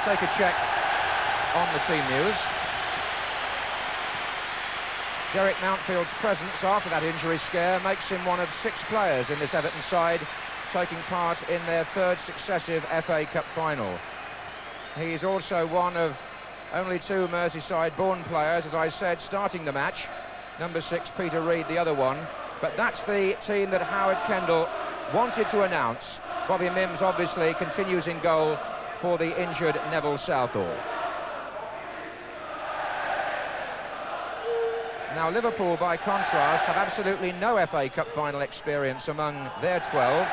take a check on the team news. Derek Mountfield's presence after that injury scare makes him one of 6 players in this Everton side taking part in their 3rd successive FA Cup final. He's also one of only 2 Merseyside-born players, as I said, starting the match. Number 6, Peter Reid, the other one. But that's the team that Howard Kendall wanted to announce. Bobby Mims obviously continues in goal for the injured Neville Southall. Now Liverpool, by contrast, have absolutely no FA Cup final experience among their 12,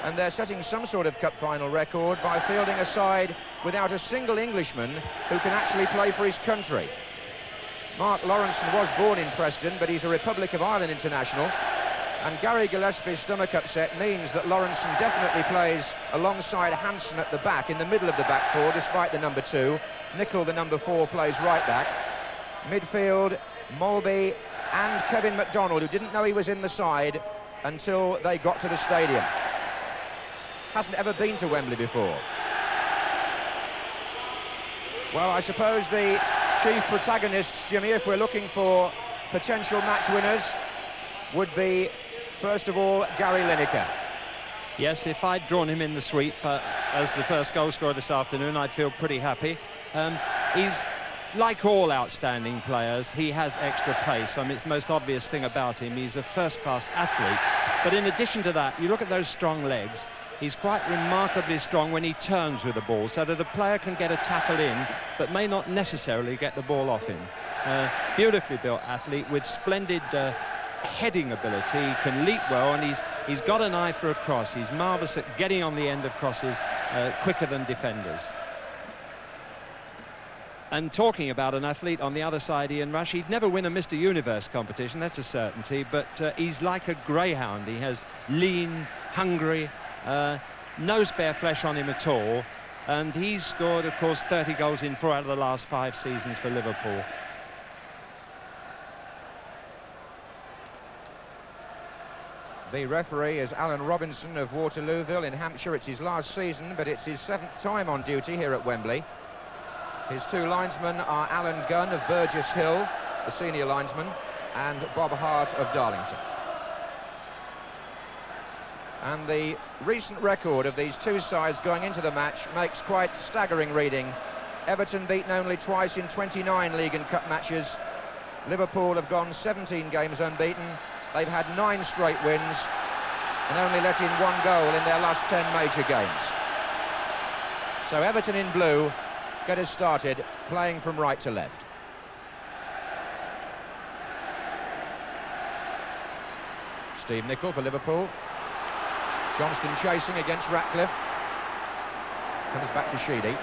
and they're setting some sort of cup final record by fielding a side without a single Englishman who can actually play for his country. Mark Lawrenson was born in Preston, but he's a Republic of Ireland international, and Gary Gillespie's stomach upset means that Lawrenson definitely plays alongside Hansen at the back, in the middle of the back 4, despite the number 2. Nicol, the number 4, plays right back. Midfield, Molby and Kevin MacDonald, who didn't know he was in the side until they got to the stadium. Hasn't ever been to Wembley before. Well, I suppose the chief protagonists, Jimmy, if we're looking for potential match winners, would be, first of all, Gary Lineker. Yes, if I'd drawn him in the sweep as the first goal scorer this afternoon, I'd feel pretty happy. He's, like all outstanding players, he has extra pace. I mean, it's the most obvious thing about him. He's a first-class athlete. But in addition to that, you look at those strong legs, he's quite remarkably strong when he turns with the ball, so that the player can get a tackle in, but may not necessarily get the ball off him. Beautifully built athlete with splendid heading ability. He can leap well, and he's got an eye for a cross. He's marvellous at getting on the end of crosses quicker than defenders. And talking about an athlete on the other side, Ian Rush, he'd never win a Mr. Universe competition, that's a certainty, but he's like a greyhound. He has lean, hungry, no spare flesh on him at all, and he's scored, of course, 30 goals in 4 out of the last 5 seasons for Liverpool. The referee is Alan Robinson of Waterlooville in Hampshire. It's his last season, but it's his 7th time on duty here at Wembley. His 2 linesmen are Alan Gunn of Burgess Hill, the senior linesman, and Bob Hart of Darlington. And the recent record of these 2 sides going into the match makes quite staggering reading. Everton beaten only twice in 29 League and Cup matches. Liverpool have gone 17 games unbeaten. They've had 9 straight wins and only let in 1 goal in their last 10 major games. So Everton in blue get us started, playing from right to left. Steve Nicol for Liverpool. Johnston chasing against Ratcliffe. Comes back to Sheedy.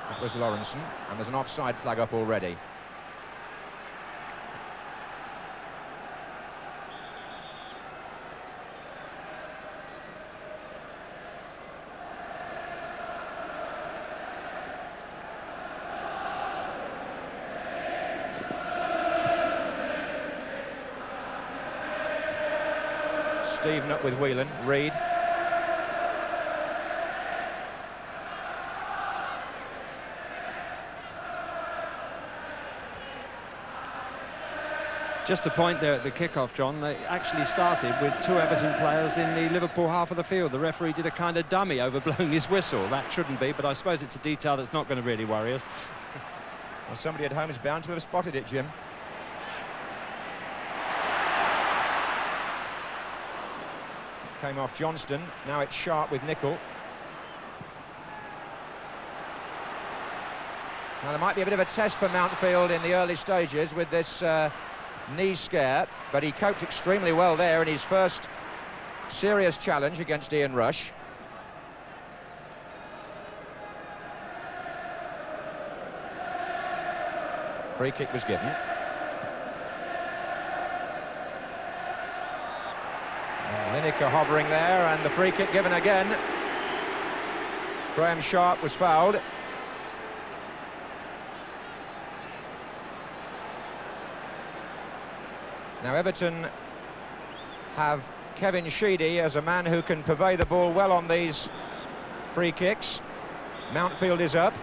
That was Lawrenson, and there's an offside flag up already. Steven up with Whelan. Reid. Just a point there at the kick-off, John, they actually started with 2 Everton players in the Liverpool half of the field. The referee did a kind of dummy overblowing his whistle. That shouldn't be, but I suppose it's a detail that's not going to really worry us. Well, somebody at home is bound to have spotted it, Jim. Came off Johnston. Now it's Sharp with Nicol. Now there might be a bit of a test for Mountfield in the early stages with this knee scare, but he coped extremely well there in his first serious challenge against Ian Rush. Free kick was given. Lineker hovering there, and the free kick given again. Graham Sharp was fouled. Now Everton have Kevin Sheedy as a man who can purvey the ball well on these free kicks. Mountfield is up.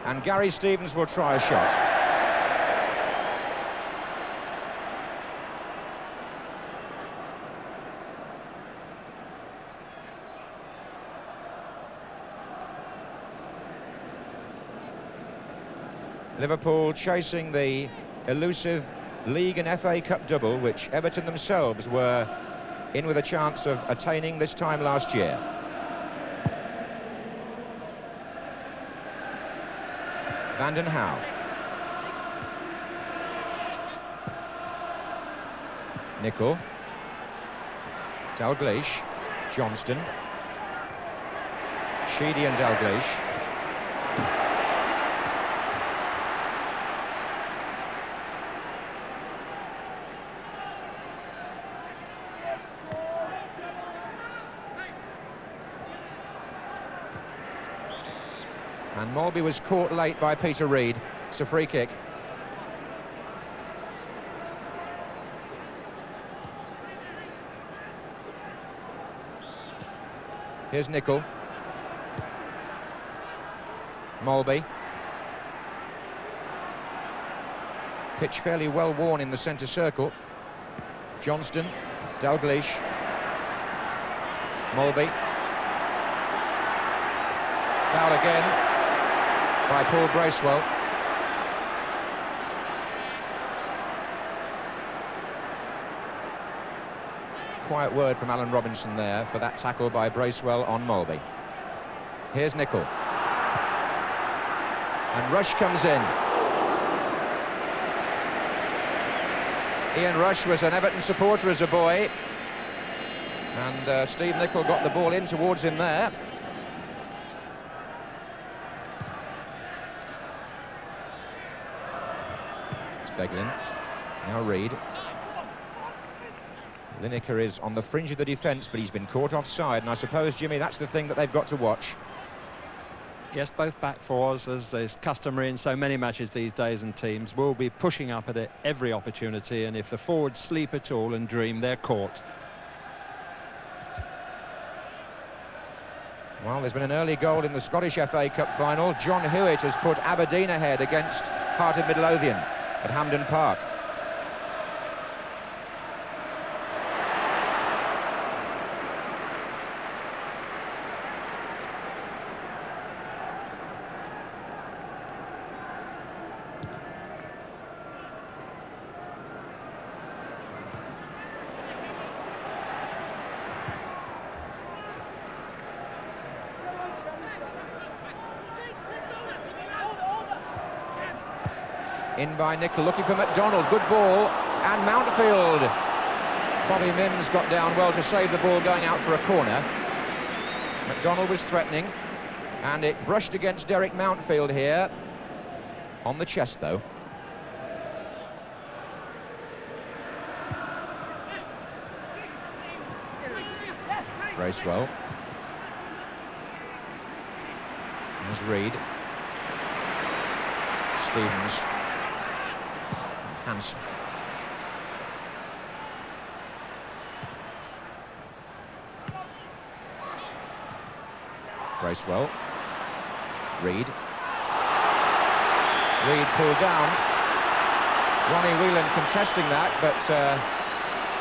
And Gary Stevens will try a shot. Liverpool chasing the elusive League and FA Cup double, which Everton themselves were in with a chance of attaining this time last year. Van den Hauwe. Nicol. Dalglish. Johnston. Sheedy and Dalglish. And Molby was caught late by Peter Reid. It's a free kick. Here's Nicol. Molby. Pitch fairly well worn in the centre circle. Johnston. Dalglish. Molby. Foul again by Paul Bracewell. Quiet word from Alan Robinson there for that tackle by Bracewell on Molby. Here's Nicol. And Rush comes in. Ian Rush was an Everton supporter as a boy. And Steve Nicol got the ball in towards him there. Beglin, now Reid. Lineker is on the fringe of the defence, but he's been caught offside, and I suppose, Jimmy, that's the thing that they've got to watch. Yes, both back fours, as is customary in so many matches these days, and teams will be pushing up at it every opportunity, and if the forwards sleep at all and dream, they're caught. Well, there's been an early goal in the Scottish FA Cup final. John Hewitt has put Aberdeen ahead against Heart of Midlothian at Hampden Park. In by Nicol, looking for McDonald, good ball, and Mountfield. Bobby Mims got down well to save the ball going out for a corner. McDonald was threatening, and it brushed against Derek Mountfield here. On the chest, though. Bracewell. There's Reid. Stevens. Hansen. Bracewell. Reid. Reid pulled down. Ronnie Whelan contesting that, but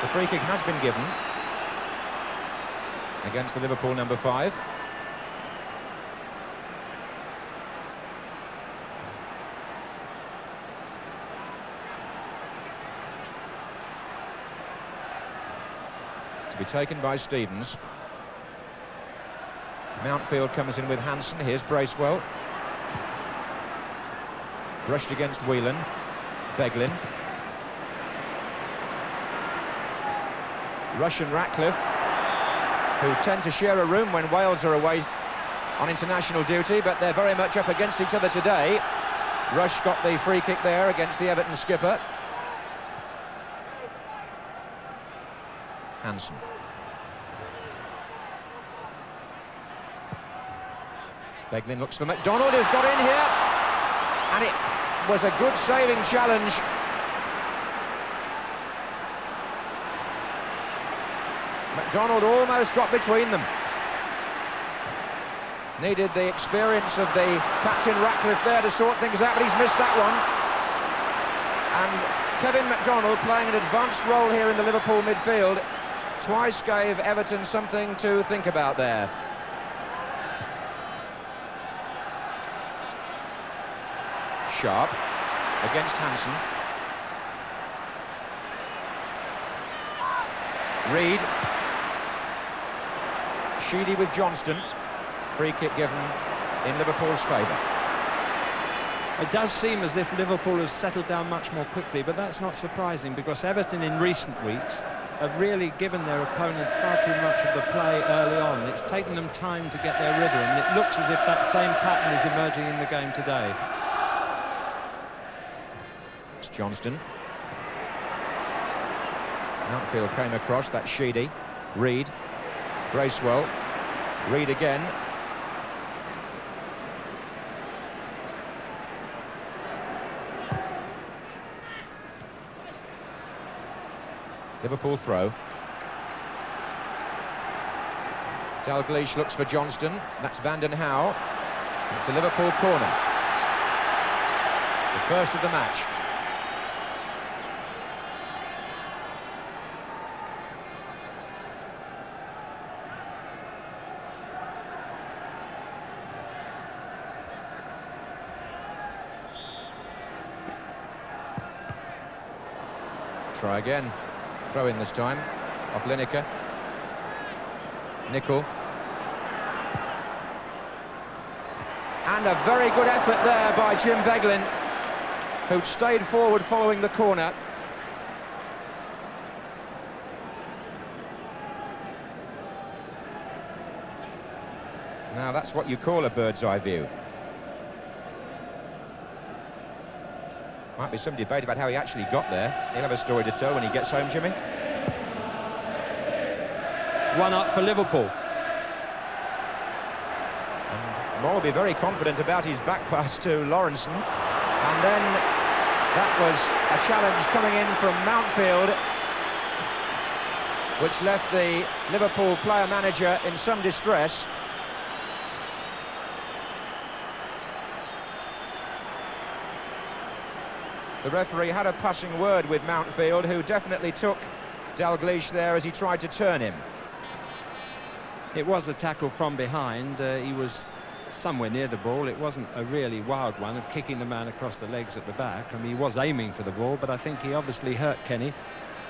the free kick has been given against the Liverpool number 5. To be taken by Stevens. Mountfield comes in with Hansen. Here's Bracewell. Brushed against Whelan. Beglin. Rush and Ratcliffe, who tend to share a room when Wales are away on international duty, but they're very much up against each other today. Rush got the free kick there against the Everton skipper. Hansen. Beglin looks for McDonald, who's got in here, and was a good saving challenge. McDonald almost got between them. Needed the experience of the captain Ratcliffe there to sort things out, but he's missed that one. And Kevin McDonald, playing an advanced role here in the Liverpool midfield, twice gave Everton something to think about there. Sharp against Hansen. Reed. Sheedy with Johnston. Free kick given in Liverpool's favour. It does seem as if Liverpool have settled down much more quickly, but that's not surprising because Everton in recent weeks have really given their opponents far too much of the play early on. It's taken them time to get their rhythm, and it looks as if that same pattern is emerging in the game today. It's Johnston. Outfield came across, that's Sheedy. Reed. Bracewell. Reed again. Liverpool throw. Dalglish looks for Johnston. That's Vanden Hauwe. It's a Liverpool corner. The first of the match. Try again. Throw in this time. Off Lineker. Nicol. And a very good effort there by Jim Beglin, who'd stayed forward following the corner. Now that's what you call a bird's eye view. Might be some debate about how he actually got there. He'll have a story to tell when he gets home, Jimmy. One up for Liverpool. And Moore will be very confident about his back pass to Lawrenson. And then that was a challenge coming in from Mountfield, which left the Liverpool player-manager in some distress. The referee had a passing word with Mountfield, who definitely took Dalglish there as he tried to turn him. It was a tackle from behind. He was somewhere near the ball. It wasn't a really wild one of kicking the man across the legs at the back. I mean, he was aiming for the ball, but I think he obviously hurt Kenny.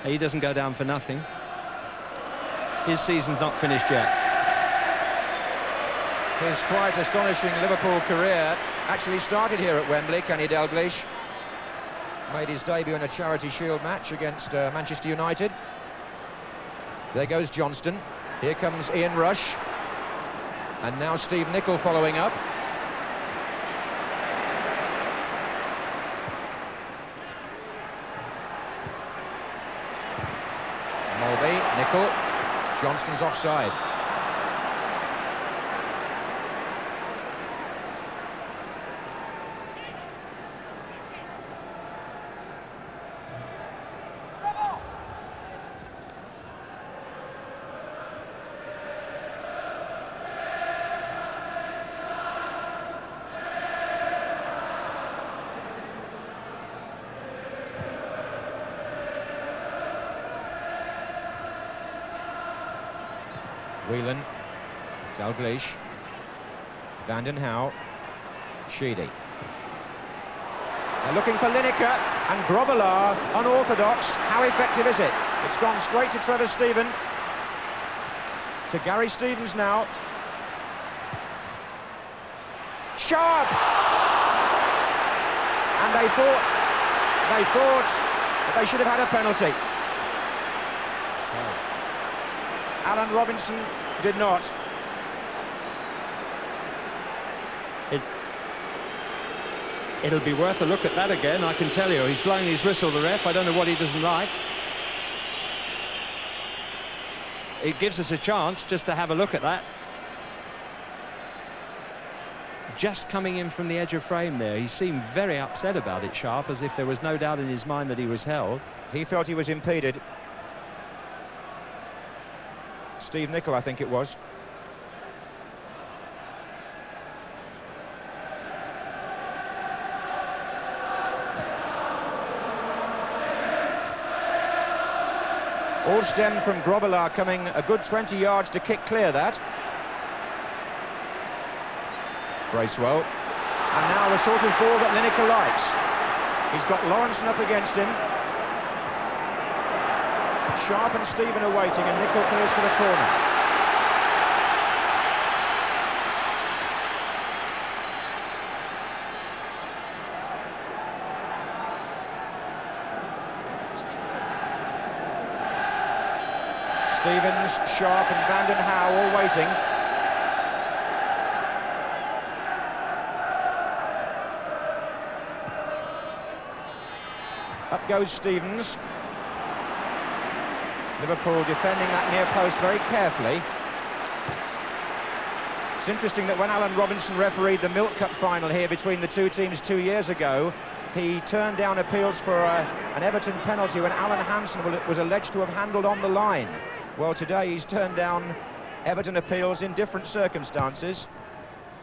He doesn't go down for nothing. His season's not finished yet. His quite astonishing Liverpool career actually started here at Wembley. Kenny Dalglish made his debut in a Charity Shield match against Manchester United. There goes Johnston. Here comes Ian Rush. And now Steve Nicol following up. Mulvey, Nicol. Johnston's offside. Whelan, Dalglish, Vanden Hauwe, Sheedy. They're looking for Lineker, and Grobbelaar, unorthodox. How effective is it? It's gone straight to Trevor Steven. To Gary Stevens now. Sharp! And they thought that they should have had a penalty. Alan Robinson did not. It'll be worth a look at that again, I can tell you. He's blowing his whistle, the ref. I don't know what he doesn't like. It gives us a chance just to have a look at that. just coming in from the edge of frame there. He seemed very upset about it, Sharp, as if there was no doubt in his mind that he was held. He felt he was impeded. Steve Nicol, I think it was. All stem from Grobbelaar, coming a good 20 yards to kick clear that. Bracewell. And now the sort of ball that Lineker likes. He's got Lawrenson up against him. Sharp and Stephen are waiting, and Nicol clears for the corner. Stevens, Sharp and Vanden Hauwe all waiting. Up goes Stevens. Liverpool defending that near post very carefully. It's interesting that when Alan Robinson refereed the Milk Cup final here between the two teams 2 years ago, he turned down appeals for an Everton penalty when Alan Hansen was alleged to have handled on the line. Well, today he's turned down Everton appeals in different circumstances,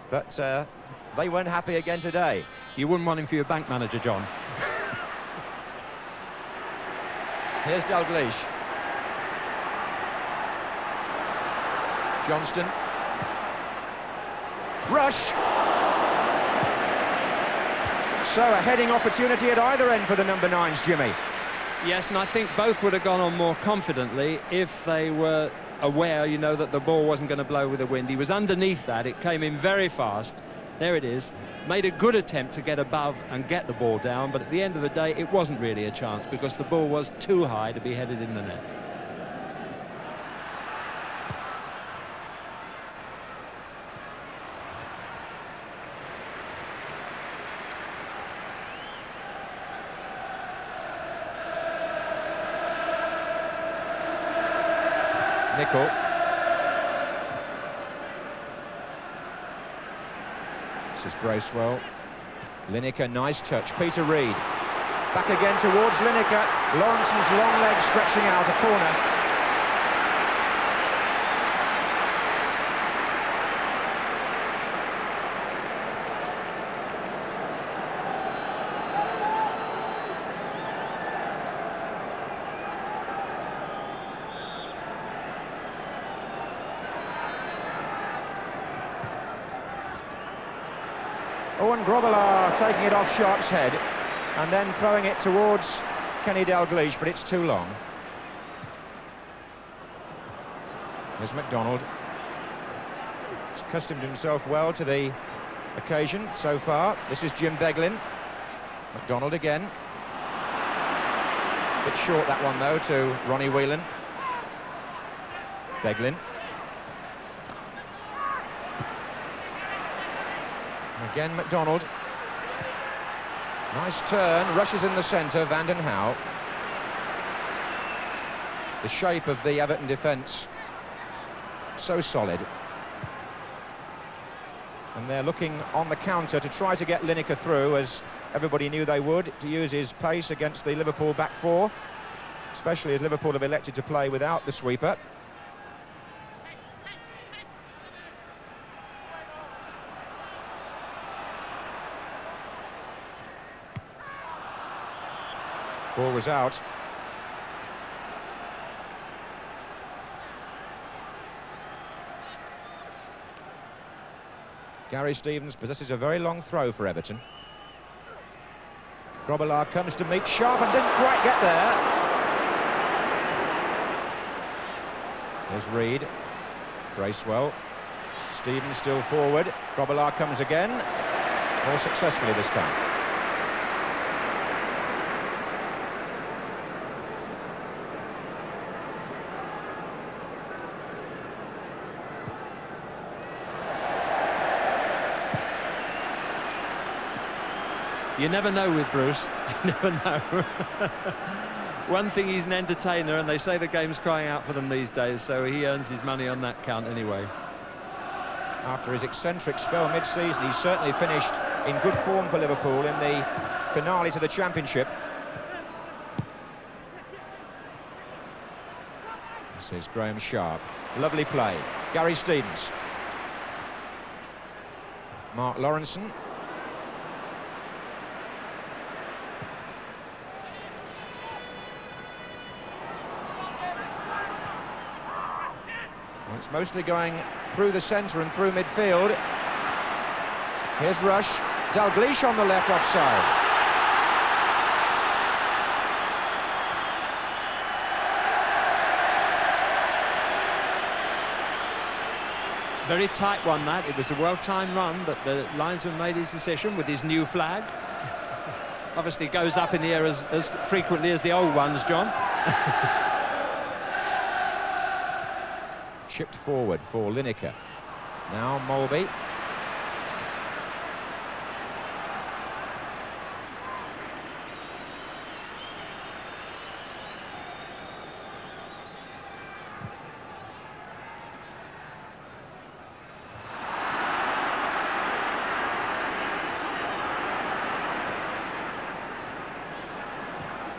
but they weren't happy again today. You wouldn't want him for your bank manager, John. Here's Dalglish. Johnston. Rush! So a heading opportunity at either end for the number 9s, Jimmy. Yes, and I think both would have gone on more confidently if they were aware, you know, that the ball wasn't going to blow with the wind. He was underneath that. It came in very fast. There it is. Made a good attempt to get above and get the ball down, but at the end of the day, it wasn't really a chance because the ball was too high to be headed in the net. Nicol. This is Bracewell. Lineker, nice touch. Peter Reid. Back again towards Lineker. Lawrenson's long leg stretching out, a corner. Owen Grobbelaar taking it off Sharp's head and then throwing it towards Kenny Dalglish, but it's too long. There's MacDonald. He's accustomed himself well to the occasion so far. This is Jim Beglin. MacDonald again. Bit short that one though to Ronnie Whelan. Beglin. Again, MacDonald. Nice turn, rushes in the centre, Vanden Hauwe. The shape of the Everton defence, so solid. And they're looking on the counter to try to get Lineker through, as everybody knew they would, to use his pace against the Liverpool back four, especially as Liverpool have elected to play without the sweeper. Ball was out. Gary Stevens possesses a very long throw for Everton. Grobbelaar comes to meet Sharp and doesn't quite get there. There's Reid. Bracewell. Stevens still forward. Grobbelaar comes again. More successfully this time. You never know with Bruce. You never know. One thing, he's an entertainer, and they say the game's crying out for them these days, so he earns his money on that count anyway. After his eccentric spell mid-season, he's certainly finished in good form for Liverpool in the finale to the Championship. This is Graham Sharp. Lovely play. Gary Stevens. Mark Lawrenson. Well, it's mostly going through the centre and through midfield. Here's Rush. Dalglish on the left, offside. Very tight one, that. It was a well-timed run, but the linesman made his decision with his new flag. Obviously goes up in the air as frequently as the old ones, John. Chipped forward for Lineker. Now Molby.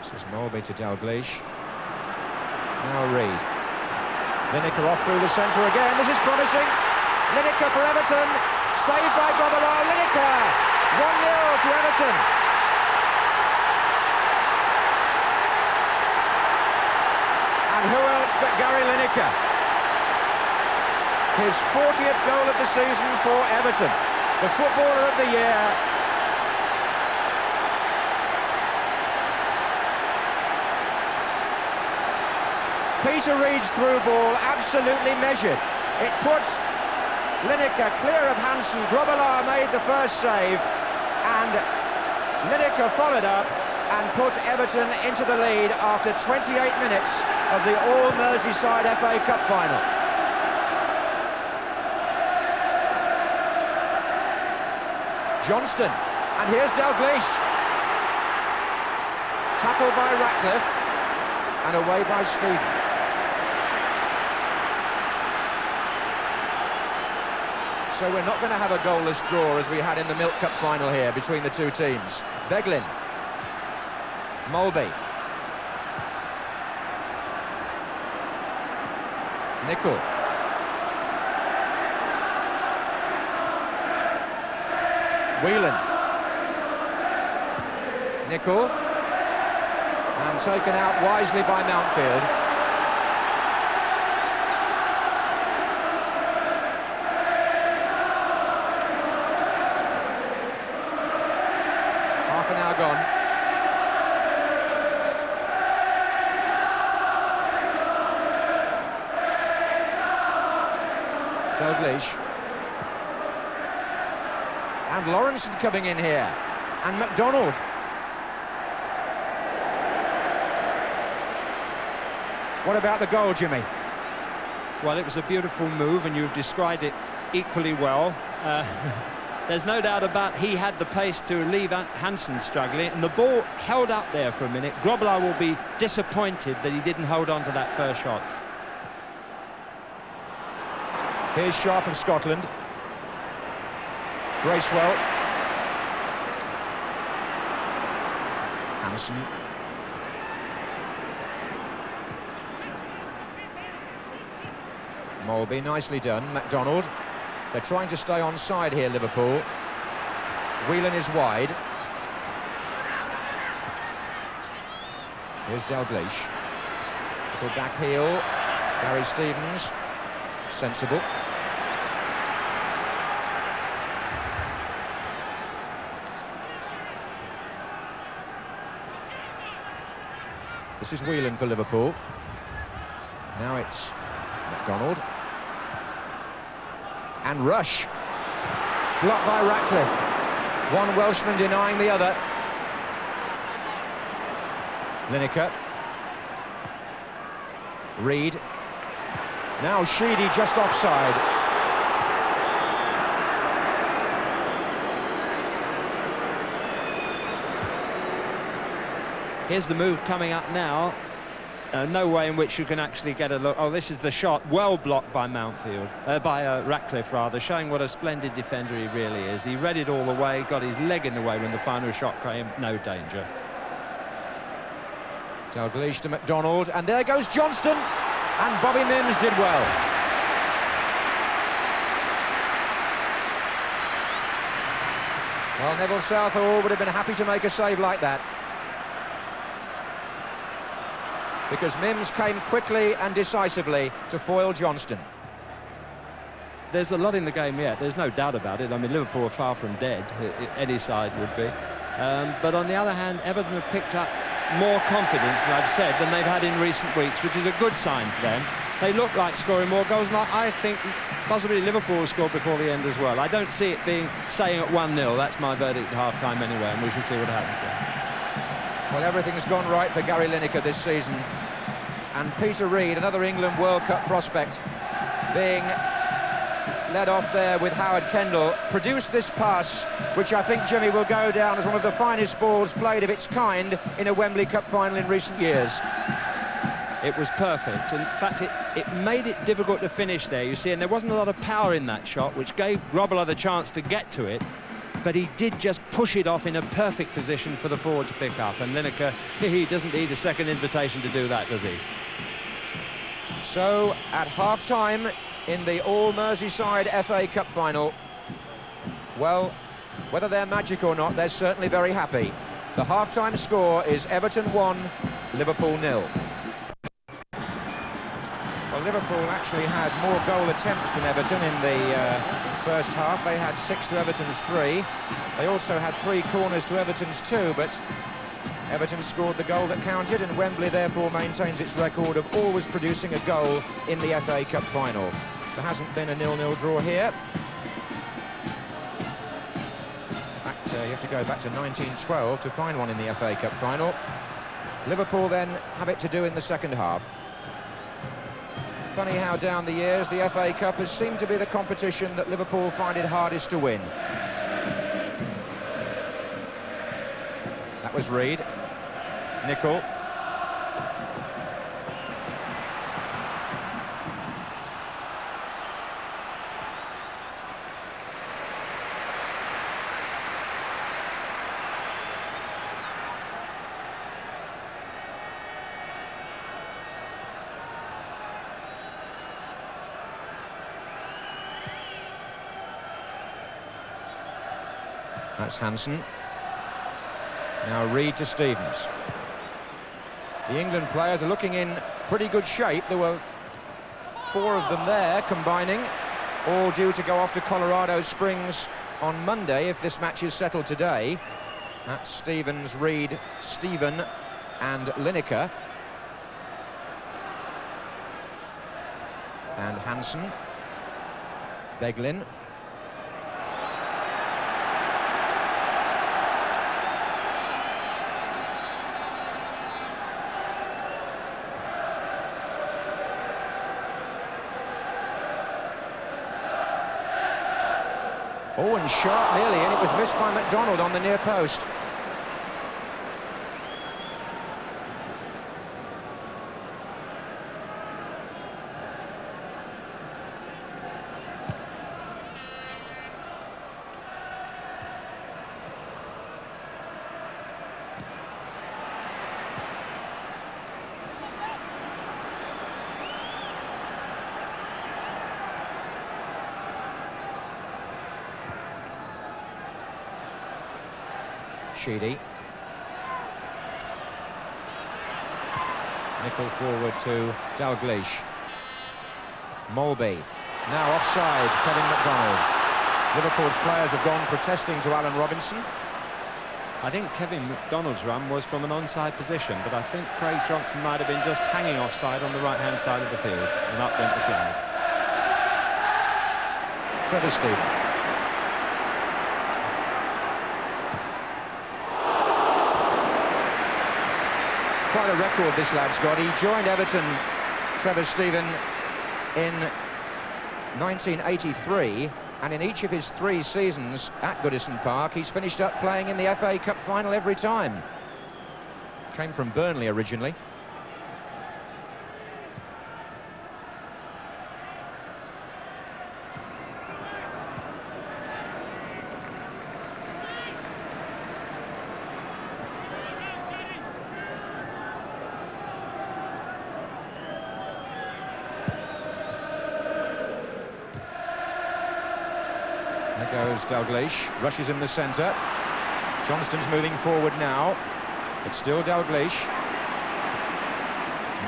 This is Molby to Dalglish. Now Reid. Lineker off through the centre again. This is promising. Lineker for Everton. Saved by Grobbelaar. Lineker. 1-0 to Everton. And who else but Gary Lineker? His 40th goal of the season for Everton. The footballer of the year. Peter Reid's through ball, absolutely measured. It puts Lineker clear of Hansen. Grobbelaar made the first save, and Lineker followed up and put Everton into the lead after 28 minutes of the All-Merseyside FA Cup final. Johnston, and here's Dalglish. Tackled by Ratcliffe, and away by Stevens. So we're not going to have a goalless draw as we had in the Milk Cup final here between the two teams. Beglin. Molby. Nicol. Whelan. Nicol. And taken out wisely by Mountfield. Half an hour gone. Dalglish. And Lawrenson coming in here. And McDonald. What about the goal, Jimmy? Well, it was a beautiful move, and you've described it equally well. There's no doubt about he had the pace to leave Hansen struggling, and the ball held up there for a minute. Grobbelaar will be disappointed that he didn't hold on to that first shot. Here's Sharp of Scotland. Bracewell. Hansen. Molby, nicely done. McDonald. They're trying to stay onside here, Liverpool. Whelan is wide. Here's Dalglish. Little back heel. Gary Stevens. Sensible. This is Whelan for Liverpool. Now it's McDonald. And Rush. Blocked by Ratcliffe. One Welshman denying the other. Lineker. Reid. Now Sheedy just offside. Here's the move coming up now. No way in which you can actually get a look. Oh, this is the shot, well blocked by Ratcliffe rather, showing what a splendid defender he really is. He read it all the way, got his leg in the way when the final shot came, no danger. Dalglish to McDonald, and there goes Johnston, and Bobby Mims did well. Well, Neville Southall would have been happy to make a save like that, because Mims came quickly and decisively to foil Johnston. There's a lot in the game yet, there's no doubt about it. I mean, Liverpool are far from dead, any side would be. But on the other hand, Everton have picked up more confidence, as I've said, than they've had in recent weeks, which is a good sign for them. They look like scoring more goals, and I think possibly Liverpool will score before the end as well. I don't see it staying at 1-0. That's my verdict at half-time anyway, and we shall see what happens there. Well, everything's gone right for Gary Lineker this season. And Peter Reid, another England World Cup prospect, being led off there with Howard Kendall, produced this pass, which I think, Jimmy, will go down as one of the finest balls played of its kind in a Wembley Cup final in recent years. It was perfect. In fact, it made it difficult to finish there, you see, and there wasn't a lot of power in that shot, which gave Grobbelaar the chance to get to it, but he did just push it off in a perfect position for the forward to pick up, and Lineker, he doesn't need a second invitation to do that, does he? So, at half-time in the all-Merseyside FA Cup final, well, whether they're magic or not, they're certainly very happy. The half-time score is Everton 1, Liverpool 0. Well, Liverpool actually had more goal attempts than Everton in the first half. They had 6 to Everton's 3. They also had 3 corners to Everton's 2, but Everton scored the goal that counted, and Wembley therefore maintains its record of always producing a goal in the FA Cup final. There hasn't been a 0-0 draw here. In fact, you have to go back to 1912 to find one in the FA Cup final. Liverpool then have it to do in the second half. Funny how down the years the FA Cup has seemed to be the competition that Liverpool find it hardest to win. That was Reid. Nicol. That's Hansen. Now Reid to Stevens. The England players are looking in pretty good shape. There were 4 of them there combining, all due to go off to Colorado Springs on Monday if this match is settled today. That's Stevens, Reid, Stephen and Lineker. And Hansen. Beglin. Oh, and sharp nearly, and it was missed by McDonald on the near post. Sheedy. Nicol forward to Dalglish. Molby. Now offside, Kevin McDonald. Liverpool's players have gone protesting to Alan Robinson. I think Kevin McDonald's run was from an onside position, but I think Craig Johnson might have been just hanging offside on the right-hand side of the field, and up went the flag. Trevor Stephen. Quite a record this lad's got. He joined Everton, Trevor Stephen, in 1983, and in each of his 3 seasons at Goodison Park, he's finished up playing in the FA Cup final every time. Came from Burnley originally. goes Dalglish, rushes in the centre. Johnston's moving forward now. It's still Dalglish.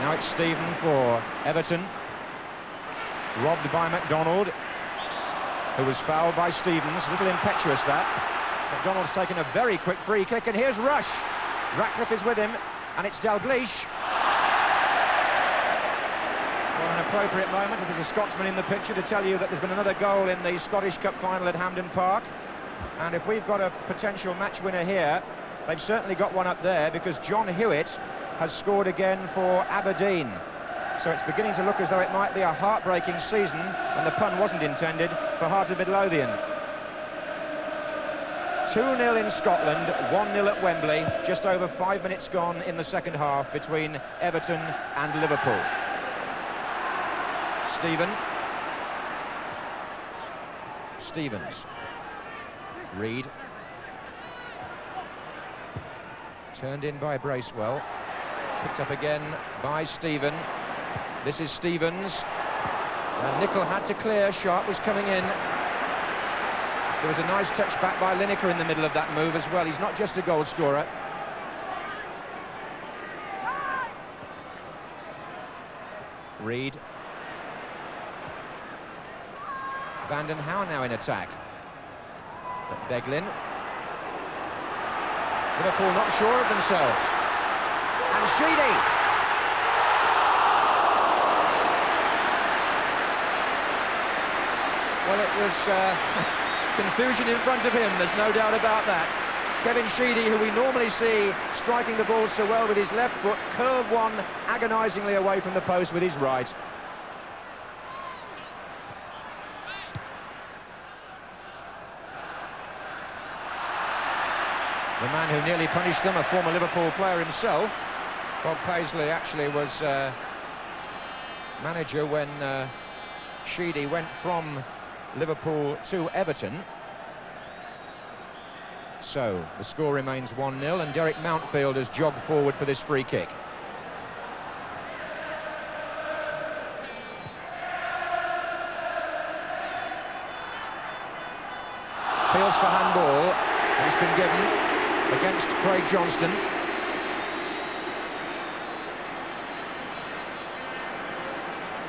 Now it's Stephen for Everton. Robbed by MacDonald, who was fouled by Stevens. A little impetuous, that. MacDonald's taken a very quick free kick, and here's Rush. Ratcliffe is with him, and it's Dalglish. Well, an appropriate moment, if there's a Scotsman in the picture, to tell you that there's been another goal in the Scottish Cup final at Hampden Park. And if we've got a potential match winner here, they've certainly got one up there, because John Hewitt has scored again for Aberdeen. So it's beginning to look as though it might be a heartbreaking season, and the pun wasn't intended, for Heart of Midlothian. 2-0 in Scotland, 1-0 at Wembley, just over 5 minutes gone in the second half between Everton and Liverpool. Stevens. Reed. Turned in by Bracewell. Picked up again by Stephen. This is Stevens. Nicol had to clear. Sharp was coming in. There was a nice touch back by Lineker in the middle of that move as well. He's not just a goal scorer. Reed. Vanden Hauwe now in attack. But Beglin. Liverpool not sure of themselves. And Sheedy. Well, it was confusion in front of him, there's no doubt about that. Kevin Sheedy, who we normally see striking the ball so well with his left foot, curled one agonisingly away from the post with his right. The man who nearly punished them, a former Liverpool player himself. Bob Paisley actually was manager when Sheedy went from Liverpool to Everton. So the score remains 1-0, and Derek Mountfield has jogged forward for this free kick. Appeals for handball has been given against Craig Johnston.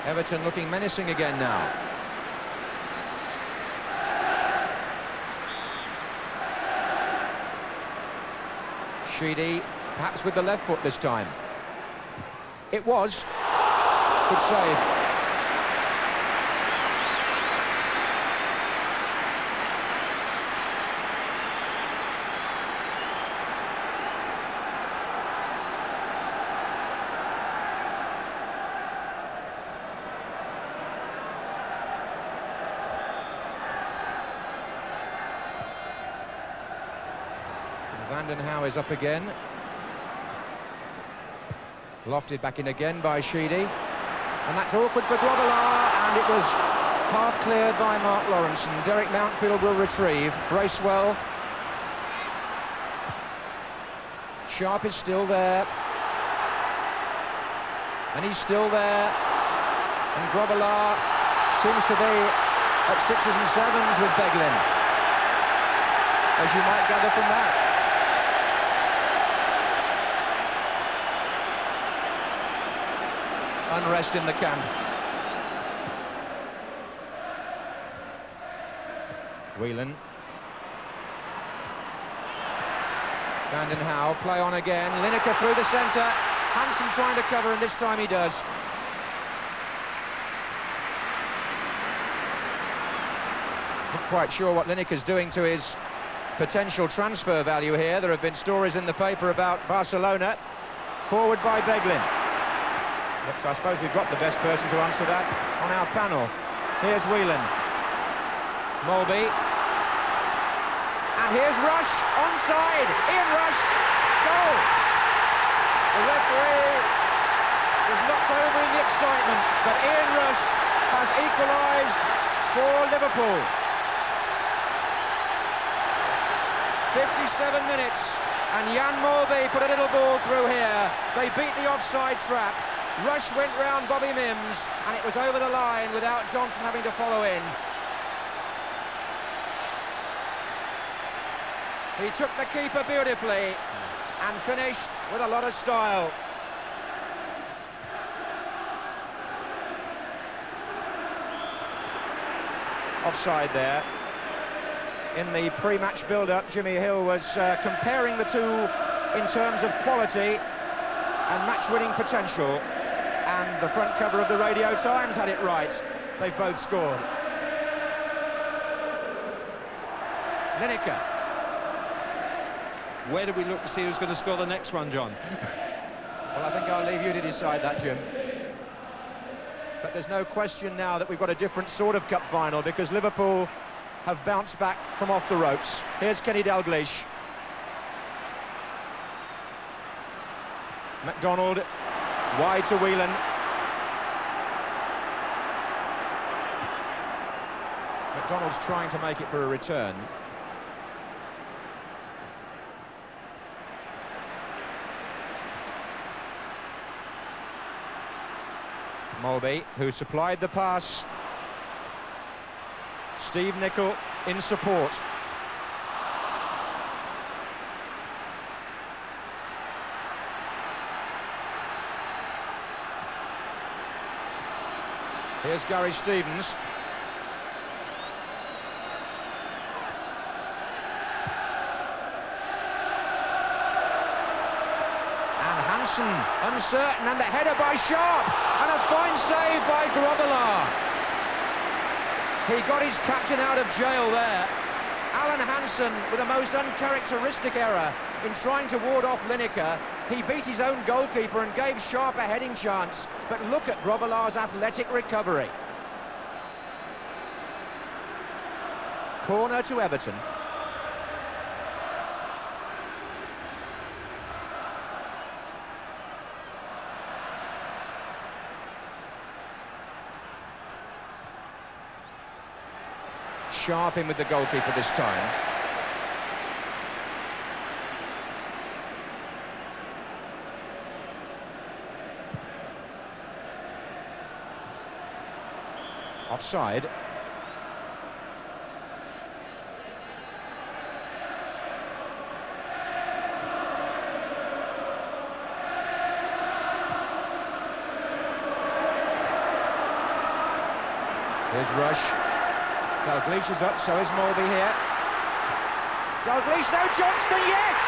Everton looking menacing again now. Sheedy, perhaps with the left foot this time. It was. Good save. Vanden Hauwe is up again. Lofted back in again by Sheedy. And that's awkward for Grobbelaar, and it was half cleared by Mark Lawrenson. Derek Mountfield will retrieve. Bracewell. Sharp is still there. And he's still there. And Grobbelaar seems to be at 6s and 7s with Beglin, as you might gather from that. Unrest in the camp. Whelan. Vanden Hauwe, play on again. Lineker through the centre. Hansen trying to cover, and this time he does. Not quite sure what Lineker's doing to his potential transfer value here. There have been stories in the paper about Barcelona. Forward by Beglin. But I suppose we've got the best person to answer that on our panel. Here's Whelan. Molby. And here's Rush, onside. Ian Rush, goal. The referee was knocked over in the excitement, but Ian Rush has equalised for Liverpool. 57 minutes, and Jan Molby put a little ball through here. They beat the offside trap. Rush went round Bobby Mims, and it was over the line without Johnson having to follow in. He took the keeper beautifully and finished with a lot of style. Offside there. In the pre-match build-up, Jimmy Hill was comparing the two in terms of quality and match-winning potential, and the front cover of the Radio Times had it right. They've both scored. Lineker. Where do we look to see who's going to score the next one, John? Well, I think I'll leave you to decide that, Jim. But there's no question now that we've got a different sort of cup final, because Liverpool have bounced back from off the ropes. Here's Kenny Dalglish. McDonald, wide to Whelan. McDonald's trying to make it for a return. Mulby, who supplied the pass. Steve Nicol in support. Here's Gary Stevens. And Hansen, uncertain, and a header by Sharp, and a fine save by Grobbelaar. He got his captain out of jail there. Alan Hansen with a most uncharacteristic error in trying to ward off Lineker. He beat his own goalkeeper and gave Sharp a heading chance. But look at Grobbelaar's athletic recovery. Corner to Everton. Sharp in with the goalkeeper this time. Offside. Here's Rush. Dalglish is up, so is Mulby here. Dalglish, no, Johnston, yes!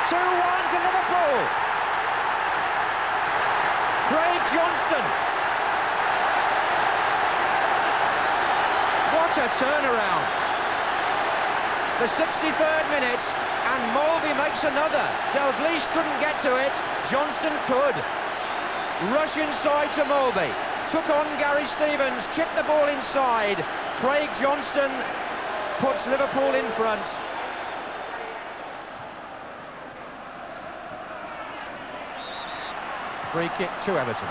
2-1 to Liverpool. Craig Johnston. What a turnaround. The 63rd minute, and Mulby makes another. Dalglish couldn't get to it, Johnston could. Rush inside to Mulby. Took on Gary Stevens, chipped the ball inside. Craig Johnston puts Liverpool in front. Free kick to Everton.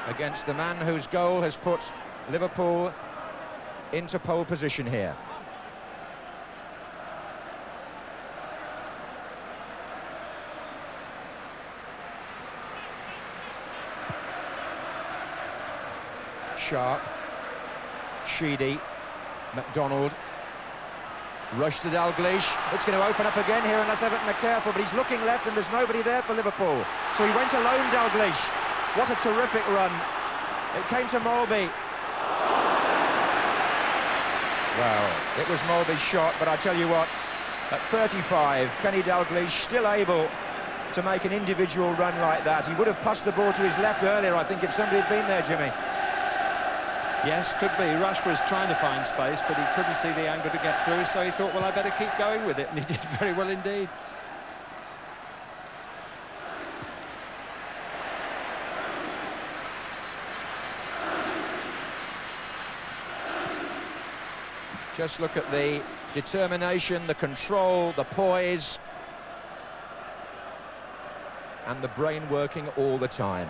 Against the man whose goal has put Liverpool into pole position here. Sharp, Sheedy, McDonald, Rush to Dalglish. It's going to open up again here unless Everton are careful, but he's looking left and there's nobody there for Liverpool. So he went alone, Dalglish. What a terrific run. It came to Mulby. Well, it was Mulby's shot, but I tell you what, at 35, Kenny Dalglish still able to make an individual run like that. He would have passed the ball to his left earlier, I think, if somebody had been there, Jimmy. Yes, could be. Rush was trying to find space, but he couldn't see the angle to get through, so he thought, well, I better keep going with it, and he did very well indeed. Just look at the determination, the control, the poise, and the brain working all the time.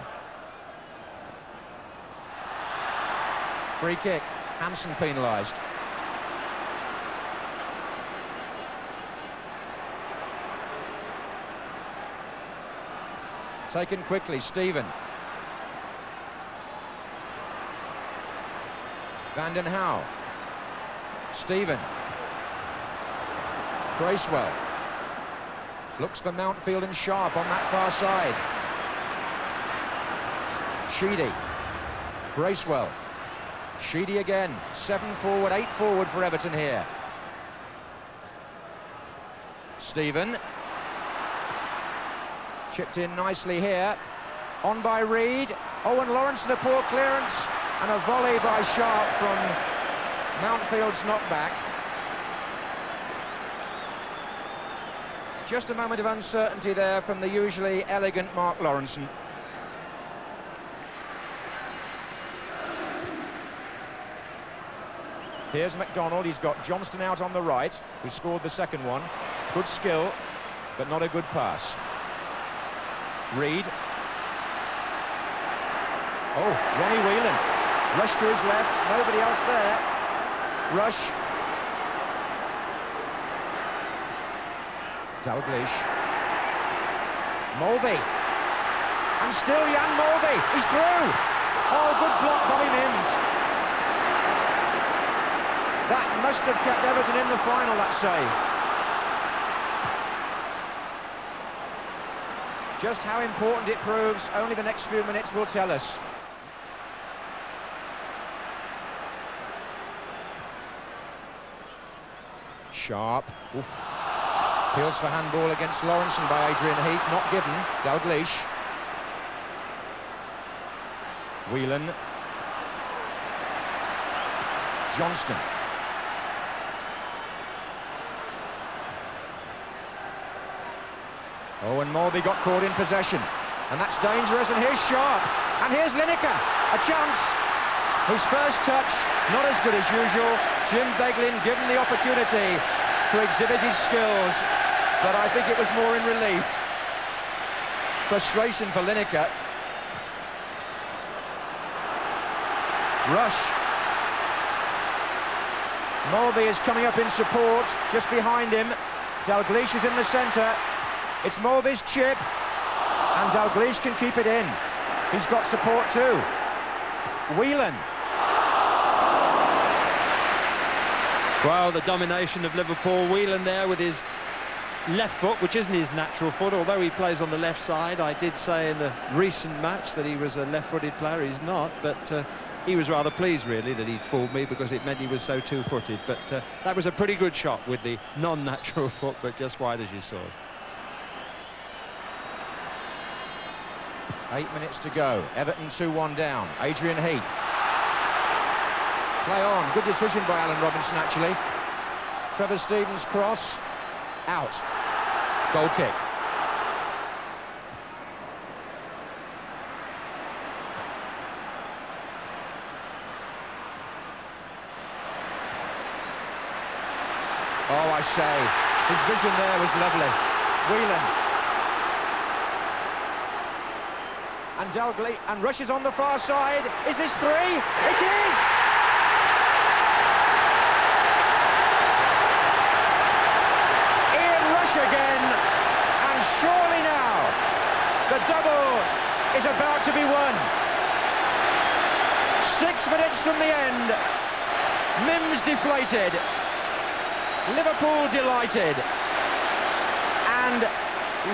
Free kick, Hansen penalised. Taken quickly, Steven. Van den Hauwe. Steven. Bracewell looks for Mountfield and Sharp on that far side. Sheedy, Bracewell, Sheedy again. 7 forward, 8 forward for Everton here. Stephen, chipped in nicely here. On by Reed. Owen Lawrence, a poor clearance, and a volley by Sharp from Mountfield's knockback. Just a moment of uncertainty there from the usually elegant Mark Lawrenson. Here's McDonald. He's got Johnston out on the right, who scored the second one. Good skill, but not a good pass. Reed. Oh, Ronnie Whelan. Rush to his left, nobody else there. Rush. Dalglish. Mulvey. And still Jan Mulvey. He's through. Oh, good block, Bobby Mims. That must have kept Everton in the final, that save. Just how important it proves, only the next few minutes will tell us. Sharp. Oof. Appeals for handball against Lawrenson by Adrian Heath, not given. Dalglish. Whelan. Johnston. Oh, and Mulvey got caught in possession. And that's dangerous, and here's Sharp. And here's Lineker. A chance. His first touch, not as good as usual. Jim Beglin given the opportunity to exhibit his skills, but I think it was more in relief. Frustration for Lineker. Rush. Mulvey is coming up in support, just behind him. Dalglish is in the centre. It's Mulvey's chip, and Dalglish can keep it in. He's got support too. Whelan. Well, the domination of Liverpool. Whelan there with his left foot, which isn't his natural foot, although he plays on the left side. I did say in the recent match that he was a left-footed player. He's not, but he was rather pleased, really, that he'd fooled me, because it meant he was so two-footed. But that was a pretty good shot with the non-natural foot, but just wide as you saw. 8 minutes to go. Everton 2-1 down. Adrian Heath. Play on. Good decision by Alan Robinson, actually. Trevor Stevens' cross. Out. Goal kick. Oh, I say, his vision there was lovely. Whelan. And Dalglish, and rushes on the far side. Is this 3? It is! Ian Rush again, and surely now the double is about to be won. 6 minutes from the end, Mims deflated, Liverpool delighted, and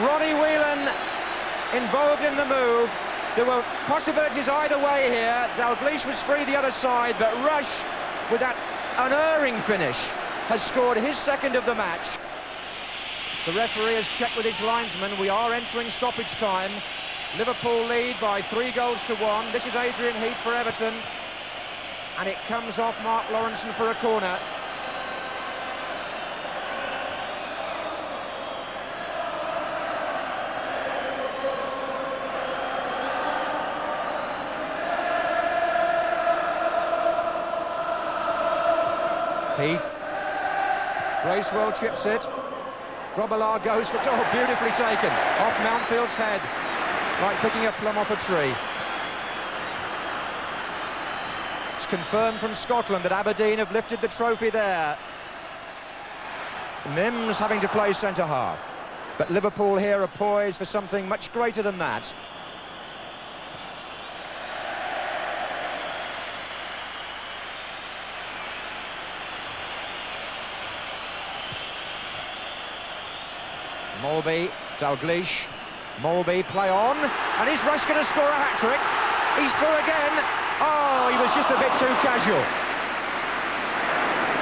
Ronnie Whelan involved in the move. There were possibilities either way here. Dalglish was free the other side, but Rush, with that unerring finish, has scored his second of the match. The referee has checked with his linesman. We are entering stoppage time. Liverpool lead by 3-1. This is Adrian Heath for Everton, and it comes off Mark Lawrenson for a corner. Heath. Bracewell chips it. Robillard goes for... Oh, beautifully taken. Off Mountfield's head. Like picking a plum off a tree. It's confirmed from Scotland that Aberdeen have lifted the trophy there. Mims having to play centre-half. But Liverpool here are poised for something much greater than that. Molby, Dalglish, Molby, play on, and is Rush going to score a hat-trick? He's through again. Oh, he was just a bit too casual.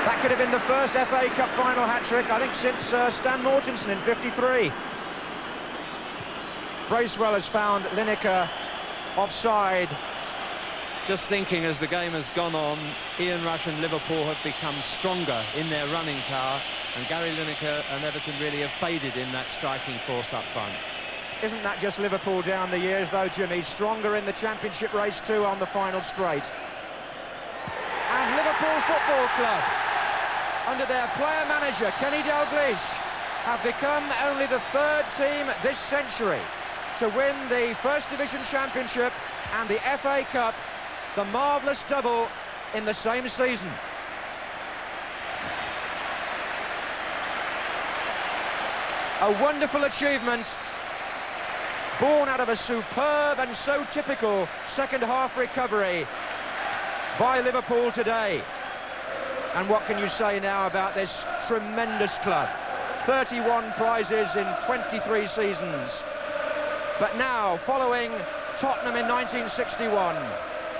That could have been the first FA Cup final hat-trick, I think, since Stan Mortensen in '53. Bracewell has found Lineker offside. Just thinking, as the game has gone on, Ian Rush and Liverpool have become stronger in their running power, and Gary Lineker and Everton really have faded in that striking force up front. Isn't that just Liverpool down the years, though, Jimmy? Stronger in the championship race, too, on the final straight. And Liverpool Football Club, under their player-manager, Kenny Dalglish, have become only the third team this century to win the First Division Championship and the FA Cup, the marvellous double in the same season. A wonderful achievement, born out of a superb and so typical second-half recovery by Liverpool today. And what can you say now about this tremendous club? 31 prizes in 23 seasons. But now, following Tottenham in 1961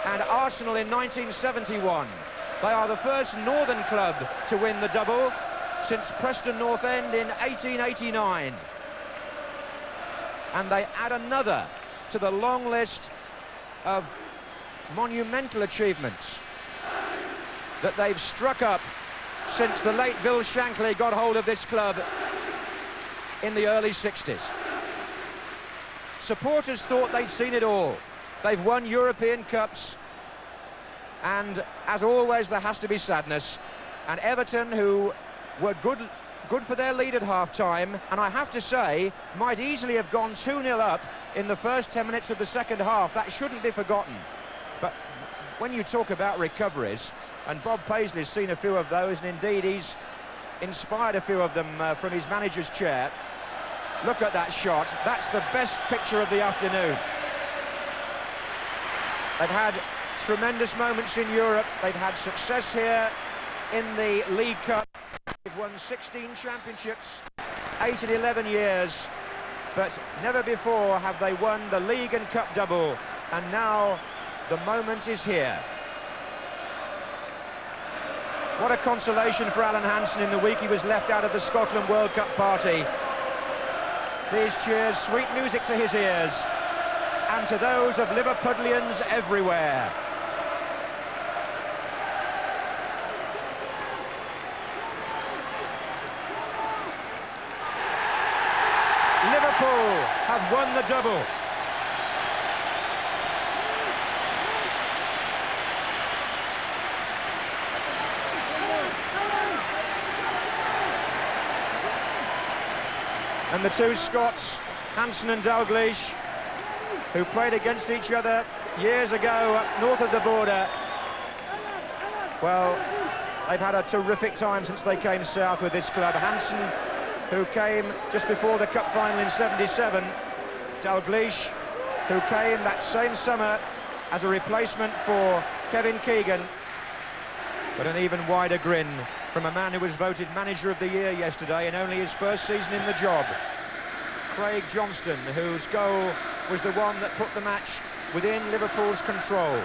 and Arsenal in 1971, they are the first Northern club to win the double since Preston North End in 1889. And they add another to the long list of monumental achievements that they've struck up since the late Bill Shankly got hold of this club in the early 60s. Supporters thought they'd seen it all. They've won European Cups, and as always there has to be sadness. And Everton, who were good for their lead at half-time, and I have to say, might easily have gone 2-0 up in the first 10 minutes of the second half. That shouldn't be forgotten. But when you talk about recoveries, and Bob Paisley's seen a few of those, and indeed he's inspired a few of them from his manager's chair. Look at that shot. That's the best picture of the afternoon. They've had tremendous moments in Europe. They've had success here in the League Cup. They've won 16 championships, 8 in 11 years, but never before have they won the League and Cup double, and now the moment is here. What a consolation for Alan Hansen in the week he was left out of the Scotland World Cup party. These cheers, sweet music to his ears, and to those of Liverpudlians everywhere. Liverpool have won the double. And the two Scots, Hansen and Dalglish, who played against each other years ago up north of the border, well, they've had a terrific time since they came south with this club. Hansen, who came just before the cup final in '77, Dalglish, who came that same summer as a replacement for Kevin Keegan. But an even wider grin from a man who was voted Manager of the Year yesterday in only his first season in the job. Craig Johnston, whose goal was the one that put the match within Liverpool's control.